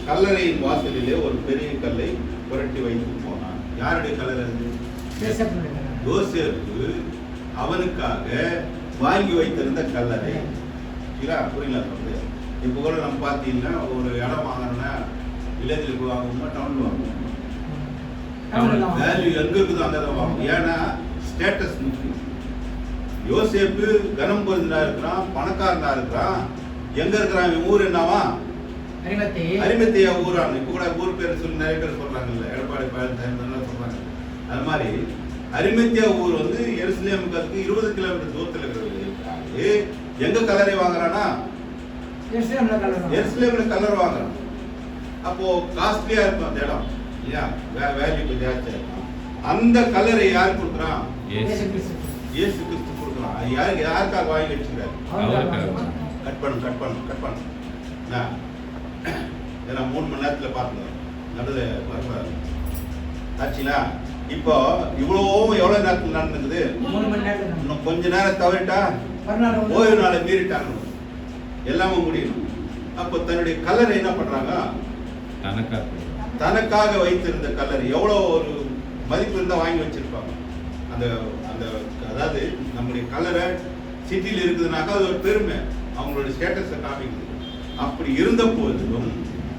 Speaker 1: கல்லறையின் வாசலிலே ஒரு பெரிய கல்லை புரட்டி வைத்து போனான். யாருடைய கல்லறை? யோசேப்பு அவனுக்காக வாங்கி வைத்திருந்த கல்லறை. புரியல சொல்றது. இப்போ கூட நம்ம பார்த்தீங்கன்னா ஒரு இடம் வாங்கணும்னா வில்லேஜில் வாங்கணும்னா டவுன்ல வாங்குவோம். வேல்யூ எங்க இருக்குதோ அந்த இடம் வாங்குவோம். ஏன்னா ஸ்டேட்டஸ் முக்கியம். யோசேப்பு கனம் பொருந்தா இருக்கிறான், பணக்காரனா இருக்கிறான். எங்க இருக்கிறான்? ஊர் என்னவா? அரிமத்தியா ஊரான். இப்ப கூட ஊர் பேர் சொல்லி நிறைய பேர் சொல்றாங்கல்ல, எடப்பாடி பழனிசாமி சொல்றாங்க. அது மாதிரி அரிமத்தியா ஊர் வந்து எருசலேமுக்கு 20 கிலோமீட்டர் தூரத்தில் இருக்கிறது. எங்க கலரை வாங்குறானா? எருசலேம்ல கலர் வாங்குறான். அப்போ காஸ்ட்லியா இருக்கும் அந்த இடம் இல்லையா? வேல்யூ கொஞ்சம் ஜாஸ்தியா இருக்கும். அந்த கலரை யார் கொடுக்குறான்? இயேசு கிறிஸ்து கொடுக்குறான். யாருக்காக வாங்கி வச்சுக்கிறாரு? கட் பண்ணு. ஏன்னா 3 மணி நேரத்துல பார்க்கணும் நடுது வரக்கூடாது ஆச்சுங்களா? இப்போ எவ்வளவு நேரத்தில் நடந்துக்குது?
Speaker 2: 3 மணி நேரம்.
Speaker 1: இன்னும் கொஞ்ச நேரம் தவறிட்டா ஓய்வு நாளை மீறிட்டாங்க, எல்லாமே முடியும். அப்போ தன்னுடைய கலரை என்ன பண்றாங்க? தனக்காக வைத்திருந்த கலர் எவ்வளவு ஒரு மதிப்பு இருந்தா வாங்கி வச்சிருப்பாங்க. அந்த அந்த அதாவது நம்முடைய கலரை சிட்டியில் இருக்குதுனாக்கா அது ஒரு பெருமை, அவங்களுடைய ஸ்டேட்டஸை காமிக்குது. அப்படி இருந்த போதிலும்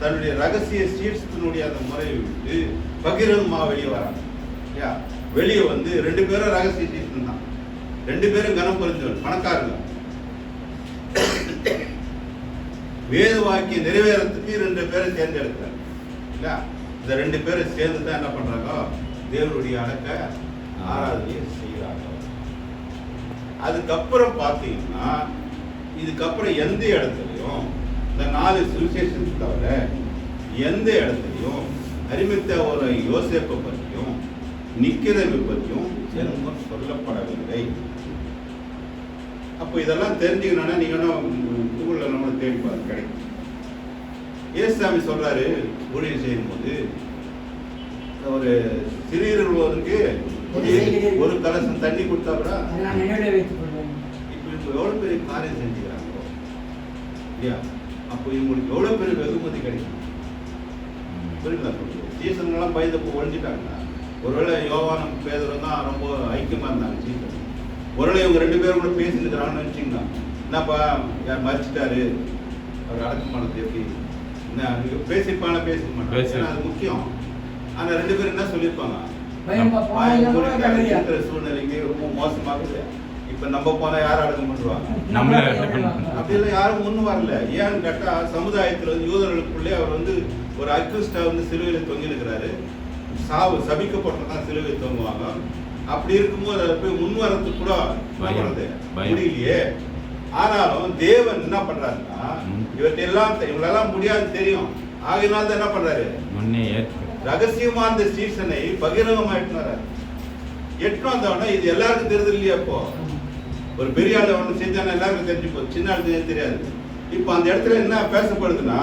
Speaker 1: தன்னுடைய ரகசிய சீட்ஸினுடைய அந்த முறையை விட்டு பகிரங்கமாக வெளியே வராங்க. வெளியே வந்து 2 பேரும் ரகசிய சீட்ஸ் தான், 2 பேரும் கனம் புரிஞ்சவர்கள், பணக்காரங்க. வேத வாக்கியம் நிறைவேறத்துக்கு 2 பேரை தேர்ந்தெடுக்கிறார். இந்த 2 பேரும் சேர்ந்து தான் என்ன பண்றாங்க? தேவனுடைய அடக்க ஆராதனையை செய்கிறாங்க. அதுக்கப்புறம் பார்த்தீங்கன்னா இதுக்கப்புறம் எந்த இடத்துலையும் இந்த 4 சுவிசேஷத்தை தவிர எந்த இடத்துலையும் அரிமத்தியா ஒரு யோசேப்பை பற்றியும் நிக்கதேமை பற்றியும் ஜென்மம் சொல்லப்படவில்லை. அப்போ இதெல்லாம் தெரிஞ்சுக்கணும்னா நீங்க கூகுள்ல நம்ம தேடி பாருங்க, கிடைக்கும். இயேசுசாமி சொல்றாரு ஊழியம் செய்யும் போது ஒரு சிறியவர்களுக்கு ஒரு கலசம் தண்ணி கொடுத்தா கூட இப்ப எவ்வளவு பெரிய காரியம் செஞ்சுக்கிறாங்க இல்லையா? அப்போ இவங்களுக்கு எவ்வளவு பெரிய வெகுமதி கிடைக்கும். புரியுதா? சீசன்லாம் பயந்தப்போ ஒழிஞ்சிட்டாங்க. ஒருவேளை யோவானும் பேதுரும் தான் ரொம்ப ஐக்கியமா இருந்தாங்க சீசன். ஒருவேளை இவங்க 2 பேரும் கூட பேசிருக்கிறாங்கன்னு நினைச்சிங்கன்னா என்னப்பா யார் மறைச்சிட்டாரு அவர் அடக்கம் பண்ணது எப்படி என்ன பேசிப்பான பேசிக்க மாட்டாங்க, அது முக்கியம். ஆனா 2 பேரும் என்ன சொல்லியிருப்பாங்க? இருக்கிற சூழ்நிலைக்கு ரொம்ப மோசமாகுது, இப்ப நம்ம போனா யாரும் அடக்கம் பண்ணுவாங்க? அப்படி எல்லாம் யாரும் ஒண்ணும் வரல. ஏன்னு கேட்டா சமுதாயத்துல வந்து யூதர்களுக்குள்ளே அவர் வந்து ஒரு அக்யூஸ்டா வந்து சிலுவையில தொங்கிருக்கிறாரு. சாவு சபிக்கப்பட்டதான் சிலுவை தொங்குவாங்க. அப்படி இருக்கும்போது அதை போய் முன்வரத்துக்கு கூட முடியலையே. ஆனாலும் தேவன் என்ன பண்றாருன்னா இவங்களெல்லாம் முடியாதுன்னு தெரியும். ஆகினால தான் என்ன பண்றாரு? ரகசியமா அந்த சீசனை பகிரங்கமா எட்டுனாரு. வந்தவன இது எல்லாருக்கும் தெரியுது இல்லையா? இப்போ ஒரு பெரிய ஆள் ஒன்று செஞ்சானா எல்லாருக்கும் தெரிஞ்சு போகுது, சின்ன ஆளுக்கு தெரியாது. இப்போ அந்த இடத்துல என்ன பேசப்படுதுன்னா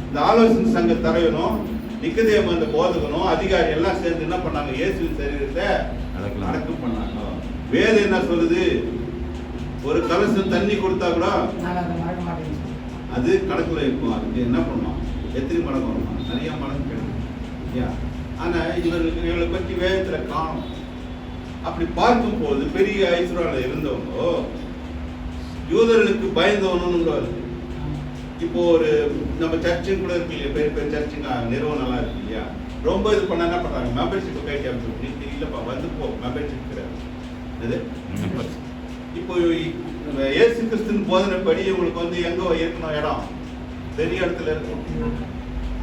Speaker 1: இந்த ஆலோசனை சங்க தலைவனும் நிக்கதேமு அந்த போதகனும் அதிகாரி எல்லாம் சேர்ந்து என்ன பண்ணாங்க? இயேசுவின் சரீரத்தை அடக்கம் பண்ணாங்க. வேதம் என்ன சொல்லுது? ஒரு கலசம் தண்ணி கொடுத்தா கூட
Speaker 2: நாங்கள் அதை மறக்க மாட்டேங்குது.
Speaker 1: அது கணக்குல இருக்கும். அதுக்கு என்ன பண்ணுவோம், எத்தனை மடங்கு வருமா, நிறைய மடங்கு கிடைக்கும் இல்லையா? ஆனா இவர்களை பற்றி வேதத்துல காணும். அப்படி பார்க்கும் போது பெரிய ஐஸ்வர்யால இருந்தவங்க யூதர்களுக்கு பயந்தவனும் இருக்கு. இப்போ ஒரு நம்ம சர்ச்சும் கூட இருக்கு இல்லையா, பெரிய பெரிய சர்ச்சுங்க நிறுவனம்லாம் இருக்கு இல்லையா, ரொம்ப இது பண்ண என்ன பண்றாங்க, மெம்பர்ஷிப் கைட்டி அமைச்சு இல்லப்பா வந்து போ மெம்பர்ஷிப் கிடையாது. இது இப்போ இயேசு கிறிஸ்துவின் போதனைப்படி உங்களுக்கு வந்து எங்க இருக்கணும், இடம் பெரிய இடத்துல இருக்கும்.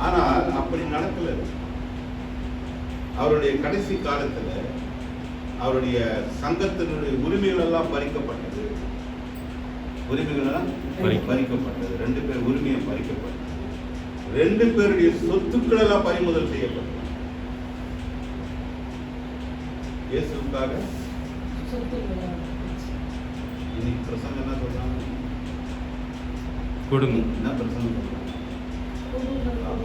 Speaker 1: ஆனால் அப்படி நடக்கல. அவருடைய கடைசி காலத்துல அவருடைய சங்கத்தினுடைய உரிமைகள் எல்லாம் பறிக்கப்பட்டது. உரிமைகள் எல்லாம் பறிக்கப்பட்டது. 2 பேர் உரிமையை பறிக்கப்பட்டது. 2 பேருடைய சொத்துக்கள் எல்லாம் பறிமுதல் செய்யப்பட்டது. இயேசுக்காக இன்னைக்கு பிரசங்கம் என்ன சொல்றாங்க,
Speaker 4: கொடுங்க.
Speaker 1: என்ன பிரசங்கம் சொல்றாங்க,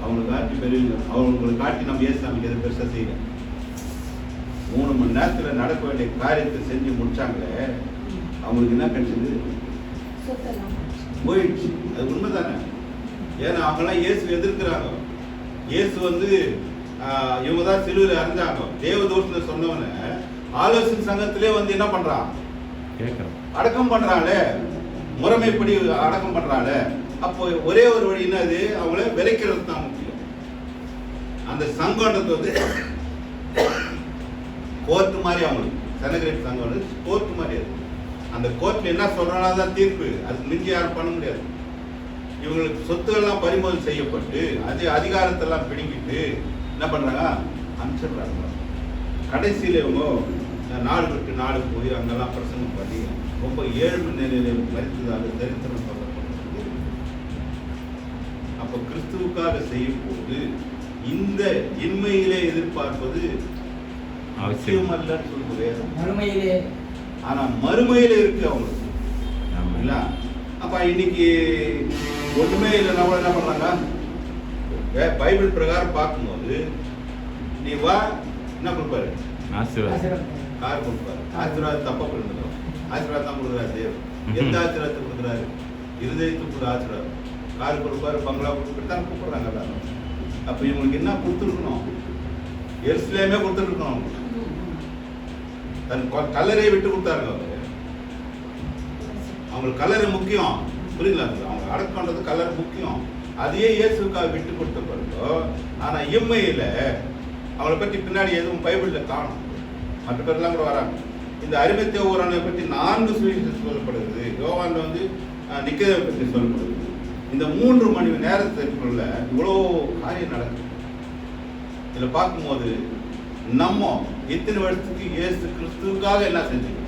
Speaker 1: அவங்களுக்கு காட்டி பெரிய அவங்களுக்கு காட்டி நம்ம இயேசுக்கு எது பெருசா செய்யல. 3 மணி நேரத்துல நடக்க வேண்டிய காரியத்தை செஞ்சு முடிச்சாங்களே, அவங்களுக்கு என்ன கிடைச்சது, போயிடுச்சு. அது உண்மைதானே? ஏன்னா அவங்கெல்லாம் இயேசு எதிர்க்கிறாங்க. இயேசு வந்து இவங்க தான் சிலுவையில் அறிஞ்சாங்க. தேவதூஷண சொன்னவன ஆலோசனை சங்கத்திலே வந்து என்ன பண்றான், அடக்கம் பண்றாங்களே, முறைமைப்படி அடக்கம் பண்றாங்களே. அப்போ ஒரே ஒரு வழி என்னது, அவங்கள விலைக்கிறது தான் முக்கியம். அந்த சங்கம்ன்றது வந்து கோர்ட் மாதிரி, அவங்களுக்கு செனகிரேட் சங்கம் கோர்ட் மாதிரி. அது அந்த கோர்ட்ல என்ன சொல்றானா தான் தீர்ப்பு. அது மிஞ்சி யாரும் பண்ண முடியாது. இவங்களுக்கு சொத்துக்கள்லாம் பறிமுதல் செய்யப்பட்டு அதே அதிகாரத்தெல்லாம் பிடிக்கிட்டு என்ன பண்றாங்க, அனுப்பிச்சிடுறாங்க. கடைசியில இவங்க நாடு விட்டு நாடு போய் அங்கெல்லாம் பிரசங்கம் பண்ணி ரொம்ப ஏழ்மை நிலையில மறித்ததாக சரித்திரம் சொல்லப்பட்டது. அப்ப கிறிஸ்துவுக்காக செய்யும் போது இந்த இன்மையிலே எதிர்பார்ப்பது அவசியம் அல்லன்னு சொல்லுது வேதம்.
Speaker 2: மறுமையிலே,
Speaker 1: ஆனா மறுமையில இருக்கு அவங்களுக்கு. அப்ப இன்னைக்கு ஒண்ணுமே இல்லைன்னா என்ன பண்றாங்க, பைபிள் பிரகாரம் பார்க்கும்போது நீ வா என்ன கொடுப்பாரு, கார் கொடுப்பாரு. ஆசீர்வாதம் தப்பா கொடுக்குறோம். ஆசீர்வாதம் தான் கொடுக்குறாரு தேவன். எந்த ஆசீர்வாதத்தை கொடுக்குறாரு, இருதயத்துக்கு ஆசீர்வாதம். கார் கொடுப்பாரு, பங்களா கொடுப்பாரு தான் கூப்பிடுறாங்க எல்லாரும். அப்ப இவங்களுக்கு என்ன கொடுத்துருக்கணும், எருசலேமே கொடுத்துருக்கணும். தன் கல்லறையை விட்டு கொடுத்தாருங்க அவரு. அவங்களுக்கு கல்லறை முக்கியம், புரியுங்களா? அவங்க அடக்கம் பண்றது கல்லறை முக்கியம். அதையே இயேசுக்காக விட்டு கொடுத்த பிறகு, ஆனா இம்மையில அவளை பற்றி பின்னாடி எதுவும் பைபிள்ல காணும். மற்ற பேர்லாம் கூட வராங்க. இந்த அரிமத்திய ஊரானை பற்றி 4 சுவிசேஷம் சொல்லப்படுகிறது. யோவான்ல வந்து நிக்கதேமை பற்றி சொல்லப்படுகிறது. இந்த 3 மணி நேரத்திற்குள்ள இவ்வளோ காரியம் நடக்குது. இதுல பார்க்கும்போது நம்ம இத்தனை வருஷத்துக்கு இயேசு கிறிஸ்துவுக்காக என்ன செஞ்சோம்,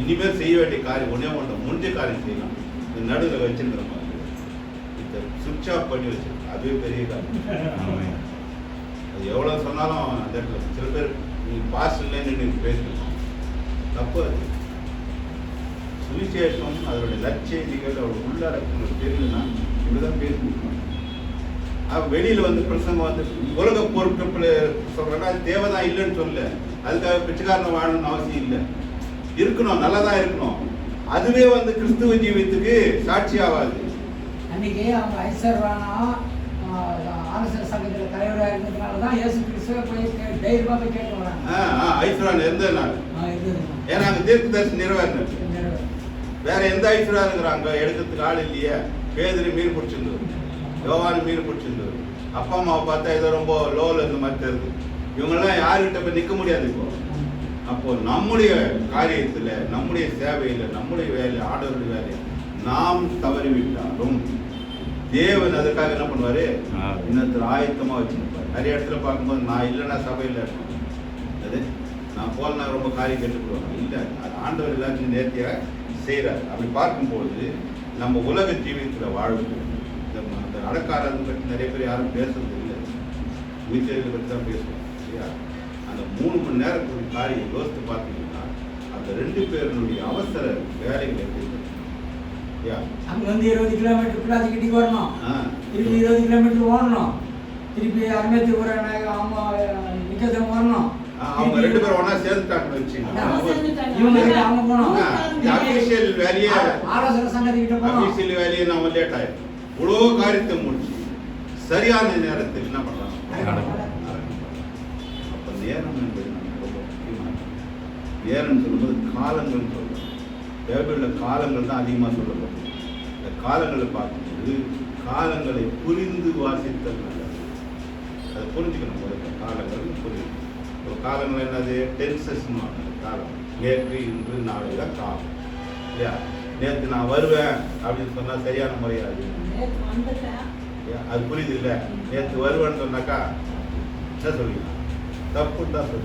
Speaker 1: இனிமேல் செய்ய வேண்டிய காரியம் ஒன்னே ஒன்று, முடிஞ்ச காரியம் செய்யலாம். இந்த நடுவில் வச்சிருக்கிற மாதிரி இந்த சுவிட்ச் ஆஃப் பண்ணி வச்சிருக்கோம். அதுவே பெரிய காரியம். அது எவ்வளோ சொன்னாலும் அந்த இடத்துல சில பேர் நீங்கள் பாஸ் இல்லைன்னு நீங்கள் பேசணும், தப்பு. அது சுவிசேஷம் அதனுடைய நற்செய்திகள் அவருடைய உள்ளடக்கங்கள் தெரியலன்னா இப்படிதான் பேசணும். வெளியில வந்து பிரசங்கம் வந்து உலக பொருட்கள் சொல்றேன்னா அது தேவைதான் இல்லைன்னு சொல்ல, அதுக்காக பிச்சைக்காரன் வாழணும்னு அவசியம் இல்லை. இருக்கணும், நல்லதான் இருக்கணும். அதுவே வந்து கிறிஸ்துவ ஜீவியத்துக்கு சாட்சி ஆகாது.
Speaker 2: அன்னைக்கு அவங்க ஐஸ்வர்யானா ஆலோசனை சங்கத்தில் தலைவராக இருந்ததுனாலதான் இயேசு கிறிஸ்துவ போய் தைரியமா போய் கேட்டு வராங்க.
Speaker 1: ஐஸ்வர்யான் இருந்ததுனால, ஏன்னா அங்க தீர்க்க தரிசனம் நிறைவேறினது. வேற எந்த ஐஸ்வர்யா இருக்கிறாங்க எடுக்கிறதுக்கு ஆள் இல்லையே. பேதுரு மீன் பிடிச்சிருந்தது, யோவான் மீன் பிடிச்சிருந்தது. அப்பா அம்மாவை பார்த்தா ஏதோ ரொம்ப லோவில் இருந்த மாதிரி தெரியுது. இவங்கெல்லாம் யாருக்கிட்ட போய் நிற்க முடியாது. இப்போ அப்போ நம்முடைய காரியத்துல, நம்முடைய சேவையில, நம்முடைய வேலை, ஆண்டவருடைய வேலையை நாம் தவறிவிட்டாலும் தேவன் அதுக்காக என்ன பண்ணுவாரு, இன்னொருத்தர் ஆயத்தமா வச்சுருப்பாரு. நிறைய இடத்துல பார்க்கும்போது நான் இல்லைன்னா சபையில் இருக்கணும், அது நான் போலனா ரொம்ப காரியம் கேட்டுக்கிடுவாங்க. இல்லை, அது ஆண்டவர் எல்லாத்தையும் நேர்த்தியாக செய்கிறார். அப்படி பார்க்கும்போது நம்ம உலக ஜீவியத்தில் வாழ்வு அந்த அடக்காரதை பற்றி நிறைய பேர் யாரும் பேசுறது இல்லை. வீட்டில் பற்றி தான் பேசுவோம் இல்லையா? அந்த 3 மணி நேரத்துடைய காரியம் யோசித்து பார்த்தீங்கன்னா அந்த 2 பேருடைய அவசர வேலைகள் எப்படி
Speaker 2: அங்க வந்து 20 கிலோமீட்டர் பிள்ளாச்சிக்கிட்டிக்கு வரணும், திருப்பி 20 கிலோமீட்டர் ஓடணும், திருப்பி அருமத்தி ஊரான நிக்கதம் வரணும்,
Speaker 1: அவங்க 2 பேரும் ஒண்ணா சேர்ந்துட்டாங்கன்னு வச்சுக்கோங்க.
Speaker 2: இவங்க கிட்ட அவங்க போனோம்.
Speaker 1: அபிஷியல் வேலையே
Speaker 2: ஆலோசனை சங்கதி கிட்ட போனோம்.
Speaker 1: அபிஷியல் வேலையை நம்ம லேட் ஆயிடும். இவ்வளோ காரியத்தை முடிச்சு சரியான நேரத்தில் என்ன பண்ணலாம்? அப்ப நேரம் என்பது நமக்கு ரொம்ப முக்கியமானது. நேரம் சொல்லும்போது காலங்கள் சொல்றோம். பைபிள்ல காலங்கள் தான் அதிகமாக சொல்லப்படும். இந்த காலங்களை பார்க்கும்போது காலங்களை புரிந்து வாசித்தல் நல்லது. அதை புரிஞ்சுக்கணும். முதல்ல காலங்கள் புரியும். ஒரு காலங்கள் என்னது? டென்சஸ் காலம். நேற்று இன்று நாளை தான் காலம் இல்லையா? நேற்று நான் வருவேன் அப்படின்னு சொன்னா சரியான முறையாது. அது புரியுது இல்லை? நேற்று வருவேன்னு சொன்னாக்கா என்ன சொல்லுவீங்க? தப்புன்னு தான் சொல்லி